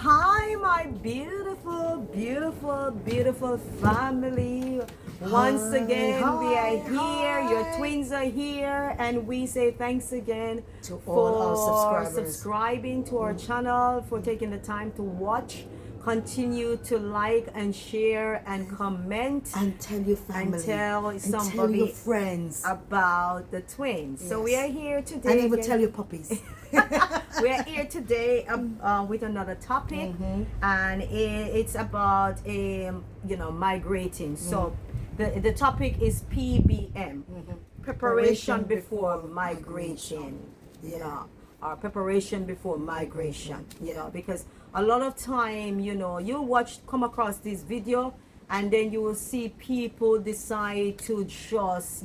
Hi, my beautiful, beautiful, beautiful family. Once again, we are here. Your twins are here, and we say thanks again To all our for subscribers. subscribing to our channel, for taking the time to watch. Continue to like and share and comment And tell your family. and tell And somebody tell your friends. about the twins. So we are Yes. here today. And even again. tell your puppies. We're here today with another topic, and it's about migrating. So the topic is PBM, preparation before migration. You know, or preparation before migration. You know, because a lot of time, you'll come across this video, and then you will see people decide to just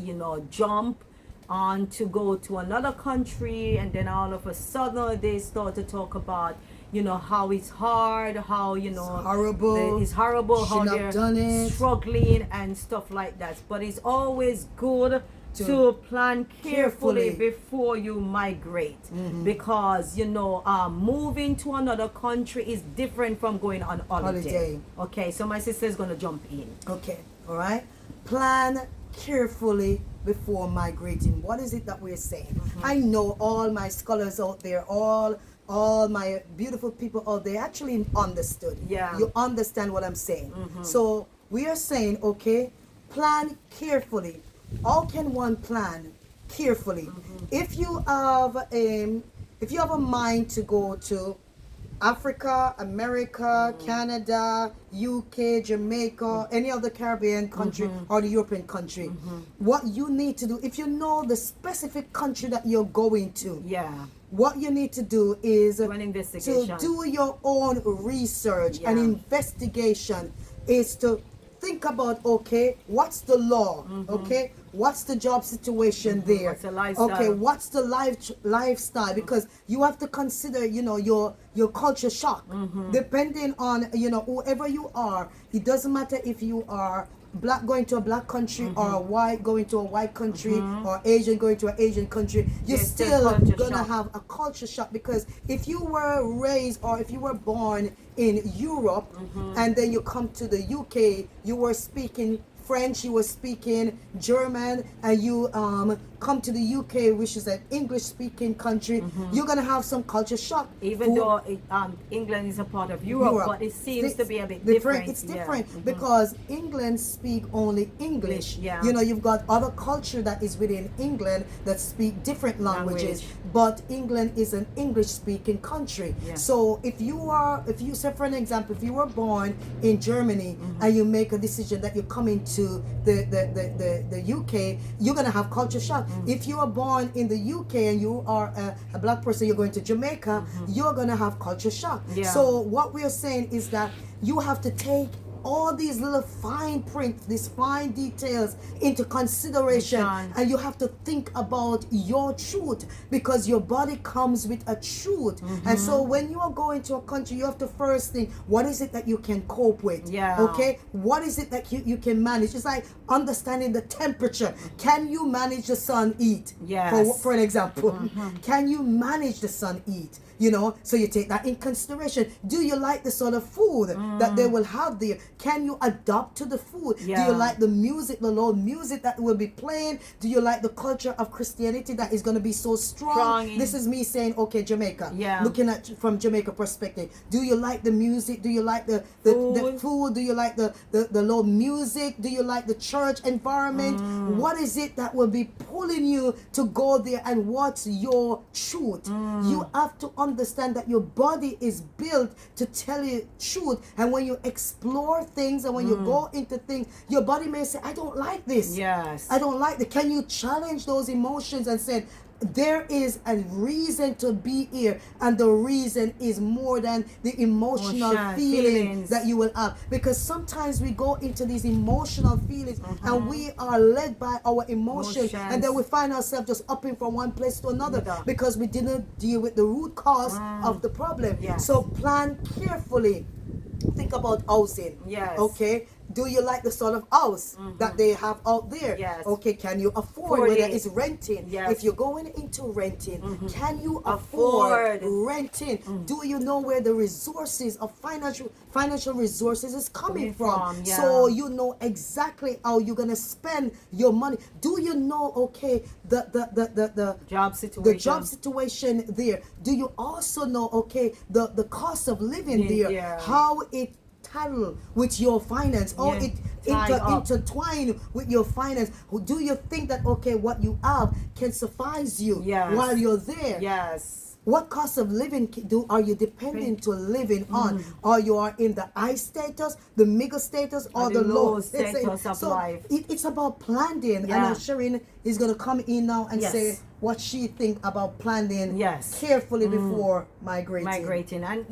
jump on to go to another country, and then all of a sudden they start to talk about how it's hard, how horrible. it's horrible, how Shouldn't they're have done it. struggling and stuff like that. But it's always good to plan carefully before you migrate, because moving to another country is different from going on holiday. Okay, so my sister is going to jump in. Okay, all right. Plan carefully before migrating. What is it that we're saying? I know all my scholars out there, all my beautiful people out there actually understood. Yeah. You understand what I'm saying. So we are saying, okay, plan carefully. How can one plan carefully? If you have a mind to go to Africa, America, Canada, UK, Jamaica, any other Caribbean country or the European country, what you need to do, if you know the specific country that you're going to, what you need to do is to do your own research and investigation, is to think about, okay, what's the law? Okay, what's the job situation there? What's the lifestyle? Okay, what's the lifestyle? Because you have to consider, your culture shock. Depending on, whoever you are, it doesn't matter if you are black going to a black country or white going to a white country or Asian going to an Asian country, you're still gonna have a culture shock. Because if you were raised or if you were born in Europe and then you come to the UK, you were speaking French, you were speaking German, and you come to the UK, which is an English-speaking country, you're gonna have some culture shock. Even though England is a part of Europe, but it seems to be a bit different. It's different because England speak only English. Yeah. You've got other culture that is within England that speak different languages, but England is an English-speaking country. So if you say, for an example, if you were born in Germany and you make a decision that you're coming to the UK, you're gonna have culture shock. If you are born in the UK and you are a black person, you're going to Jamaica, you're gonna have culture shock. So what we are saying is that you have to take all these little fine print, these fine details into consideration, and you have to think about your truth, because your body comes with a truth. And so when you are going to a country, you have to first think, what is it that you can cope with? Okay, what is it that you can manage? It's like understanding the temperature. Can you manage the sun heat? For an example, can you manage the sun heat? So you take that in consideration. Do you like the sort of food that they will have there? Can you adapt to the food? Do you like the music, the Lord music that will be playing? Do you like the culture of Christianity that is going to be so strong? This is me saying, okay, Jamaica. Looking at from Jamaica perspective. Do you like the music? Do you like the food? Do you like the Lord music? Do you like the church environment? What is it that will be pulling you to go there, and what's your truth? You have to understand that your body is built to tell you truth, and when you explore things and when you go into things, your body may say, I don't like this. I don't like it. Can you challenge those emotions and say, there is a reason to be here, and the reason is more than the emotional feelings that you will have? Because sometimes we go into these emotional feelings and we are led by our emotions, and then we find ourselves just upping from one place to another because we didn't deal with the root cause of the problem. So plan carefully. Think about housing. Okay, Do you like the sort of house that they have out there? Yes. Okay, can you afford, Afford whether it. it's renting? Yes. If you're going into renting, can you Afford. afford renting? Do you know where the resources of financial resources is coming from? Yeah. So you know exactly how you're gonna spend your money. Do you know, okay, the Job situation. the job situation there? Do you also know, okay, the cost of living there, Yeah. how it tattle with your finance, or Yeah. it Tie up. intertwine with your finance? Do you think that, okay, what you have can suffice you Yes. while you're there? Yes. What cost of living are you dependent to living on? Or you are in the high status, the middle status, or the the low low status of so life. it's about planning. Yeah. I know Shireen is going to come in now and Yes. say what she think about planning Yes. carefully before migrating. And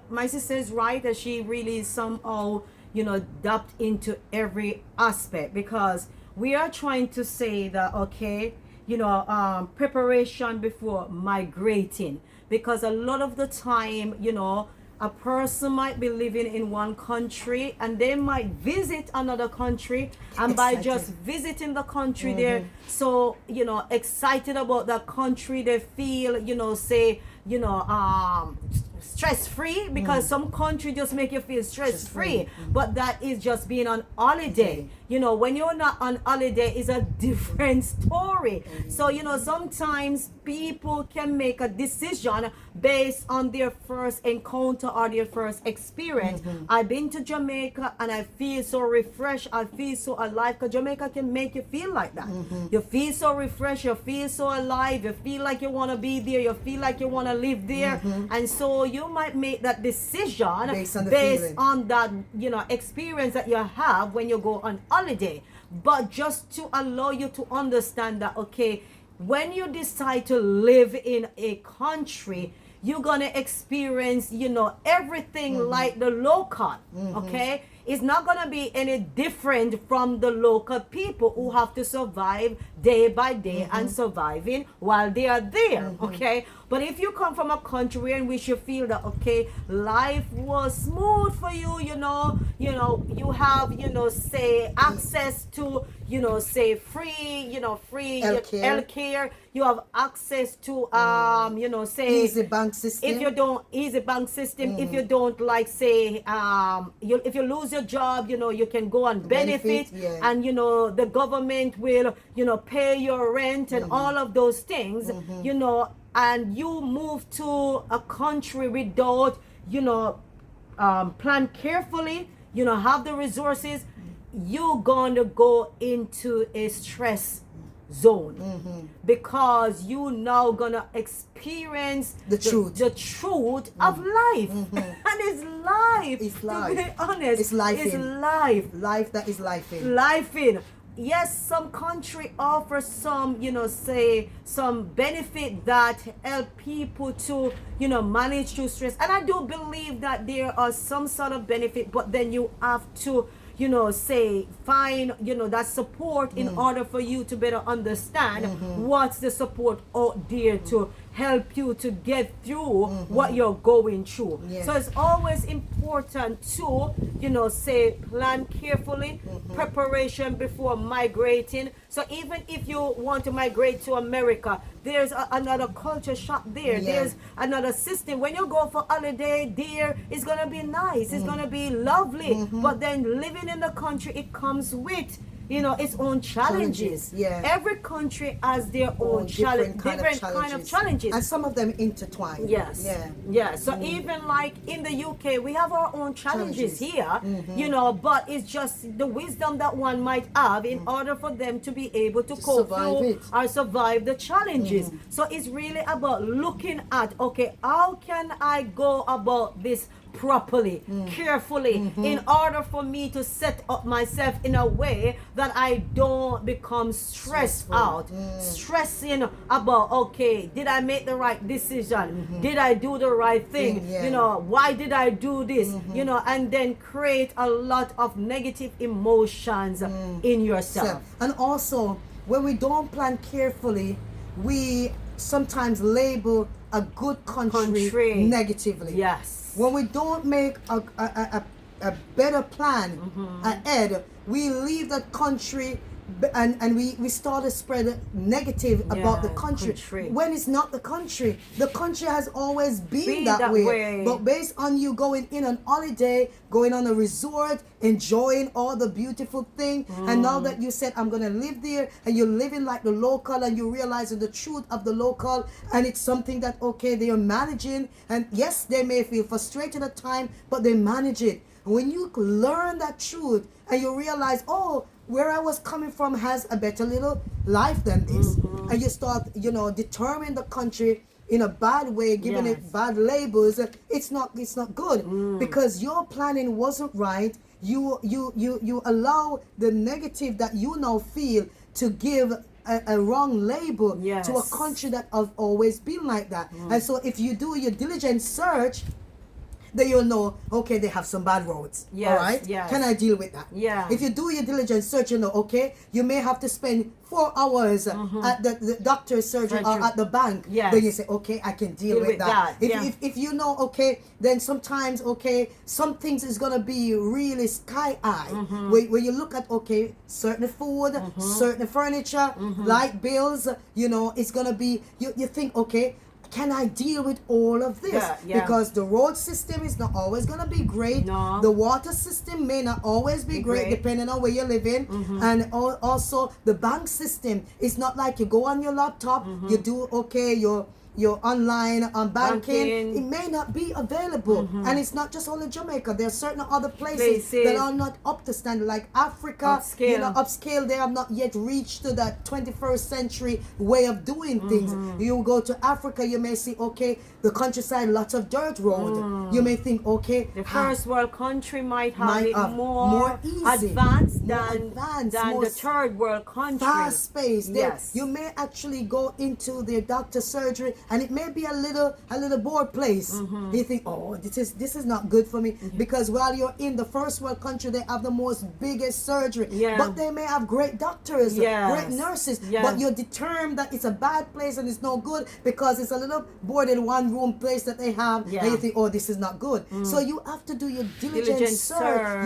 my sister is right that she really somehow dubbed into every aspect, because we are trying to say that, okay, preparation before migrating, because a lot of the time, a person might be living in one country and they might visit another country, and by Excited. just visiting the country, they're so excited about that country. They feel stress free, because some country just make you feel stress free, but that is just being on holiday. When you're not on holiday, is a different story. So sometimes people can make a decision based on their first encounter or their first experience. I've been to Jamaica and I feel so refreshed, I feel so alive, because Jamaica can make you feel like that. You feel so refreshed, you feel so alive, you feel like you want to be there, you feel like you want to live there. And so you might make that decision Based on the based feeling. on that experience that you have when you go on holiday. But just to allow you to understand that, okay, when you decide to live in a country, you're gonna experience everything like the local. Okay, it's not gonna be any different from the local people who have to survive day by day and surviving while they are there. Okay, but if you come from a country in which you feel that, okay, life was smooth for you, you have say access to say free healthcare, you have access to say Easy bank system. if you don't easy bank system, if you don't like say if you lose your job, you can go and benefit, yeah. and the government will pay your rent and all of those things, and you move to a country without plan carefully, have the resources, you're going to go into a stress zone, because you now gonna experience The truth. of life. And it's life. It's To life. be honest, It's life It's in. life. Life that is life in. Life in. Yes, some country offer some, say some benefit that help people to, manage through stress. And I do believe that there are some sort of benefit, but then you have to, say find, that support in order for you to better understand what's the support out there to help you to get through what you're going through. Yeah. So it's always important to, say plan carefully, preparation before migrating. So even if you want to migrate to America, there's another culture shock there. Yeah. There's another system. When you go for holiday there, it's gonna be nice, it's gonna be lovely. But then living in the country, it comes with its own challenges. Yeah. Every country has their own different kind of challenges. And some of them intertwine. Yes. Yeah. So even like in the UK, we have our own challenges here, but it's just the wisdom that one might have in order for them to be able to cope survive through it. or survive the challenges. So it's really about looking at, okay, how can I go about this properly, carefully, in order for me to set up myself in a way that I don't become stressed out, stressing about, okay, did I make the right decision? Did I do the right thing? Yeah. Why did I do this? And then create a lot of negative emotions in yourself. And also, when we don't plan carefully, we sometimes label a good country negatively. Yes. When we don't make a a better plan ahead, we leave that country and we start to spread negative about the country when it's not the country. The country has always been that way. But based on you going in on holiday, going on a resort, enjoying all the beautiful thing, and now that you said I'm gonna live there, and you're living like the local, and you realize the truth of the local, and it's something that okay they are managing, and yes they may feel frustrated at time, but they manage it. When you learn that truth and you realize, oh, where I was coming from has a better little life than this, and you start, determining the country in a bad way, giving it bad labels, it's not good because your planning wasn't right. You allow the negative that you now feel to give a wrong label to a country that has always been like that. And so if you do your diligent search, then you'll know, okay, they have some bad roads. All right? Can I deal with that? If you do your diligent search, you know, okay, you may have to spend 4 hours at the doctor's surgery or at the bank. Then you say, okay, I can deal with that. If you know, okay, then sometimes, okay, some things is going to be really sky high. When you look at, okay, certain food, certain furniture, light bills, you know, it's going to be, you think, okay, can I deal with all of this? Because the road system is not always going to be great. The water system may not always be great depending on where you're living. And also the bank system, it's not like you go on your laptop, you do okay, your online banking, it may not be available. And it's not just only Jamaica. There are certain other places that are not up to standard, like Africa, upscale. They have not yet reached to that 21st century way of doing things. You go to Africa, you may see, okay, the countryside, lots of dirt road. You may think, okay, the first world country might have it more easy, advanced than the third world country. Fast paced. You may actually go into their doctor's surgery, and it may be a little bored place. You think, oh, this is not good for me, because while you're in the first world country, they have the most biggest surgery, but they may have great doctors, great nurses, but you're determined that it's a bad place and it's no good because it's a little boarded one room place that they have, and you think, oh, this is not good. So you have to do your diligent search.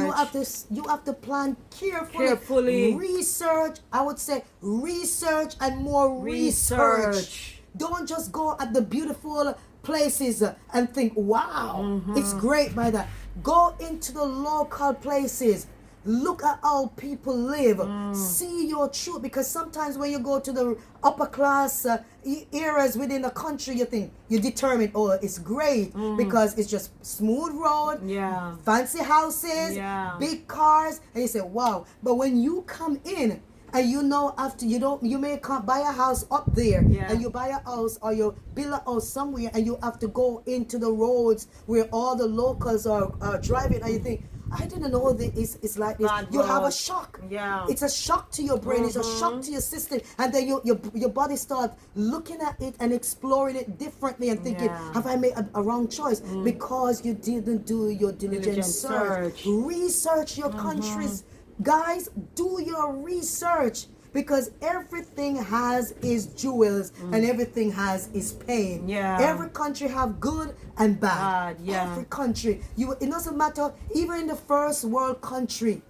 You have to plan carefully. Research, I would say research and more research. Don't just go at the beautiful places and think, wow, it's great by that. Go into the local places. Look at how people live. See your truth, because sometimes when you go to the upper class areas within the country, you think, you determine, oh, it's great because it's just smooth road, fancy houses, big cars, and you say, wow. But when you come in, and you know, after you may buy a house up there, and you buy a house or you build a house somewhere, and you have to go into the roads where all the locals are driving, and you think, I didn't know this is like this. You have a shock. It's a shock to your brain. It's a shock to your system, and then your body starts looking at it and exploring it differently and thinking, have I made a wrong choice? Because you didn't do your diligent search. Research your countries. Guys, do your research, because everything has its jewels and everything has its pain. Every country have good and bad. Every country. It doesn't matter, even in the first world country.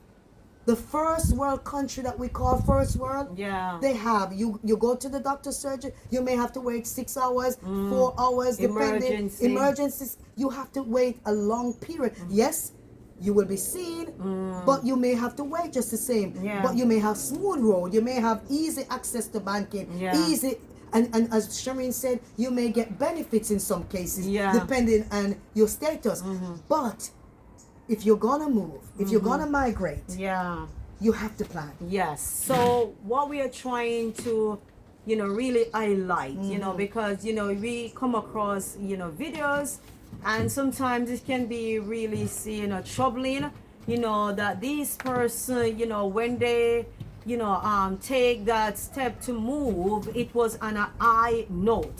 The first world country that we call first world, they have, you go to the doctor's surgery, you may have to wait 6 hours, 4 hours, depending. Emergencies, you have to wait a long period. Yes, you will be seen, but you may have to wait just the same. But you may have smooth road, you may have easy access to banking, easy, and as Shameen said, you may get benefits in some cases, depending on your status. But if you're gonna move, if you're gonna migrate, you have to plan. So what we are trying to, really highlight, because, we come across, videos, and sometimes it can be really, troubling, that this person, when they, take that step to move, it was on a high note.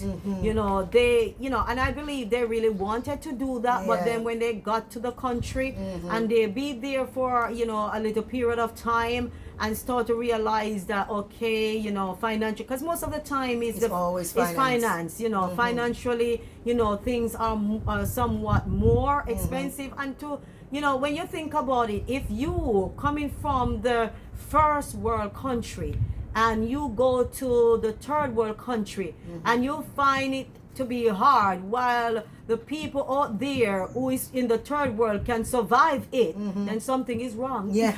They, and I believe they really wanted to do that, but then when they got to the country and they be there for, a little period of time, and start to realize that, okay, you know, financial, because most of the time It's always finance. finance, you know, financially, you know, things are somewhat more expensive. And to, you know, when you think about it, if you coming from the first world country and you go to the third world country and you find it to be hard, while the people out there who is in the third world can survive it, then something is wrong. Yeah.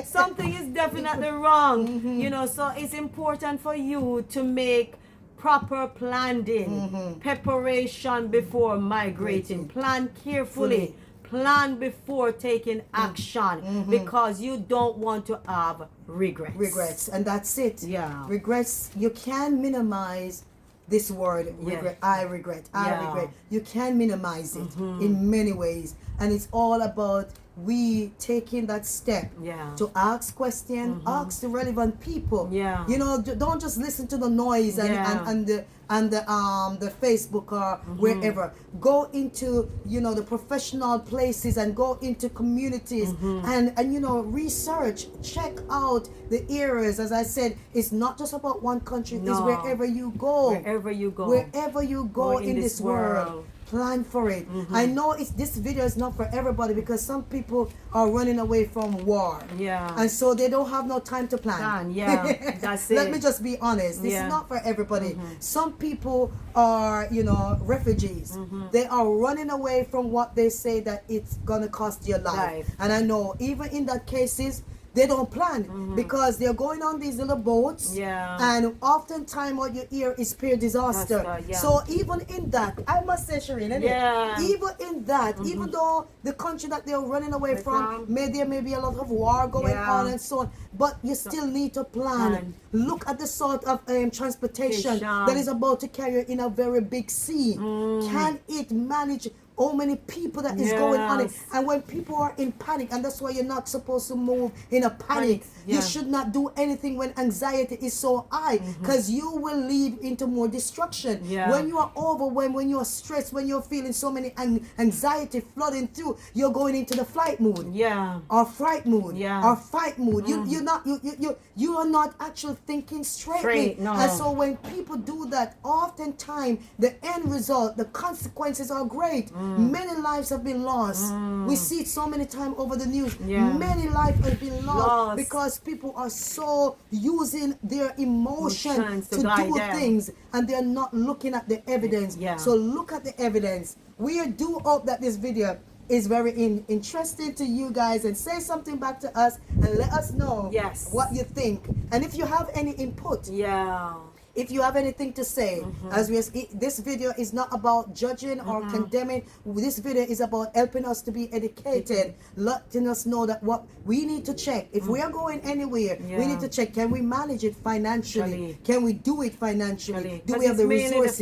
Something is definitely wrong. You know, so it's important for you to make proper planning, preparation before migrating. Plan carefully. Plan before taking action, because you don't want to have regrets. And that's it. Yeah. Regrets, you can minimize this word, regret. I regret. You can minimize it in many ways. And it's all about we taking that step to ask questions, ask the relevant people. You know, don't just listen to the noise and the Facebook or wherever. Go into, you know, the professional places and go into communities and you know, research, check out the areas. As I said, it's not just about one country. It's wherever you go. Wherever you go in this world. Plan for it. I know this video is not for everybody, because some people are running away from war. And so they don't have no time to plan. That's it. Let me just be honest. This is not for everybody. Some people are, you know, refugees. They are running away from what they say that it's gonna cost your life. And I know even in that cases, they don't plan because they're going on these little boats, and oftentimes what you hear is pure disaster. So even in that, I must say, Shireen, even in that, even though the country that they're running away from, there may be a lot of war going on and so on, but you still need to plan. Look at the sort of transportation that is about to carry you in a very big sea. Can it manage how many people that is going on it? And when people are in panic, and that's why you're not supposed to move in a panic. You should not do anything when anxiety is so high, because you will lead into more destruction. When you are overwhelmed, when you are stressed, when you're feeling so many anxiety flooding through, you're going into the flight mood, or fright mood, or fight mood. You are not actually thinking straightly. And so when people do that, oftentimes the end result, the consequences are great. Many lives have been lost. We see it so many times over the news. Many lives have been lost because people are so using their emotions to do things, and they're not looking at the evidence. So look at the evidence. We do hope that this video is very interesting to you guys, and say something back to us and let us know what you think. And if you have any input, if you have anything to say, as this video is not about judging or condemning. This video is about helping us to be educated, letting us know that what we need to check. If we are going anywhere, we need to check, can we manage it financially? Can we do it financially? Do we have the resources?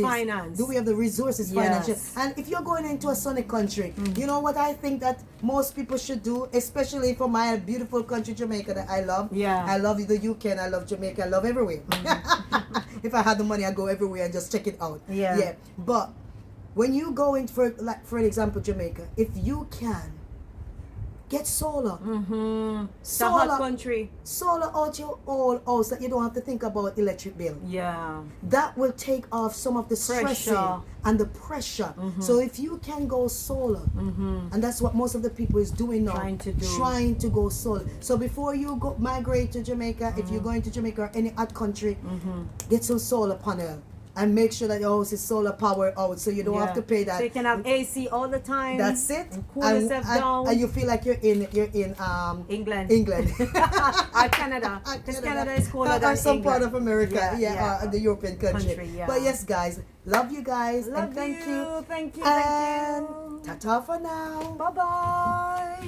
Do we have the resources financially? And if you're going into a sunny country, you know what I think that most people should do, especially for my beautiful country, Jamaica, that I love. I love the UK and I love Jamaica. I love everywhere. If I had the money, I'd go everywhere and just check it out. But when you go in for an example, Jamaica, if you can get solar, solar, hot country, solar out your whole house, that you don't have to think about electric bill. That will take off some of the stressing and the pressure. So if you can go solar, and that's what most of the people is doing now, trying to go solar. So before you go migrate to Jamaica, if you're going to Jamaica or any hot country, get some solar panel. And make sure that your house is solar powered out, so you don't have to pay that. So you can have AC all the time. That's it. And cool yourself down. And you feel like you're in England. Or Canada. Because Canada is cooler than some England. part of America. Or the European country. But yes, guys, love you guys. Love and thank you. Thank you. And ta-ta for now. Bye-bye.